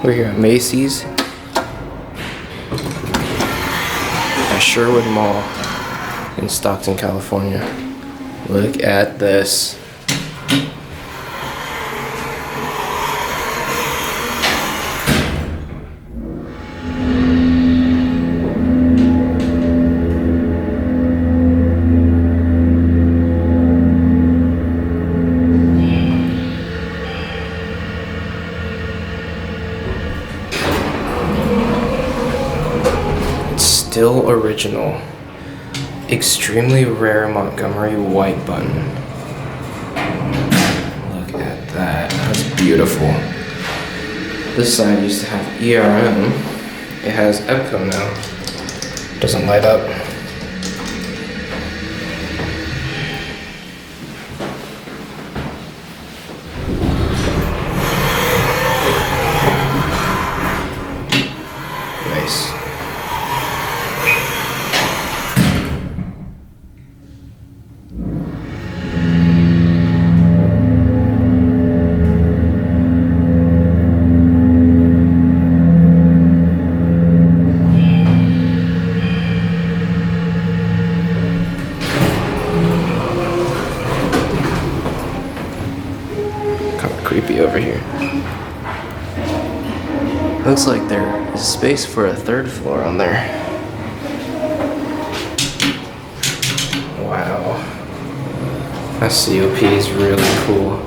We're here at Macy's at Sherwood Mall in Stockton, California. Look at this. Still original, extremely rare Montgomery white button. Look at that, that's beautiful. This side used to have ERM. It has EPCO now. Doesn't light up. Nice. Kind of creepy over here. Looks like there is space for a third floor on there. Wow. That COP is really cool.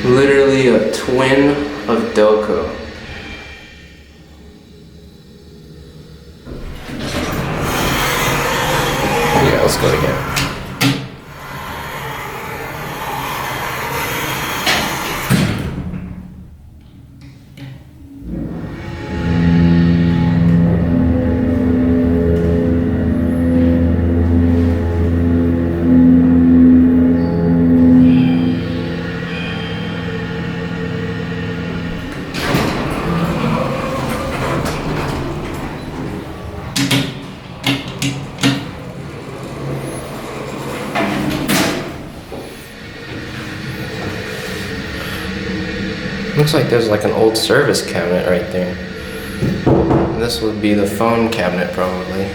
Literally a twin of Delco. Yeah, let's go again. Looks like there's like an old service cabinet right there. This would be the phone cabinet probably.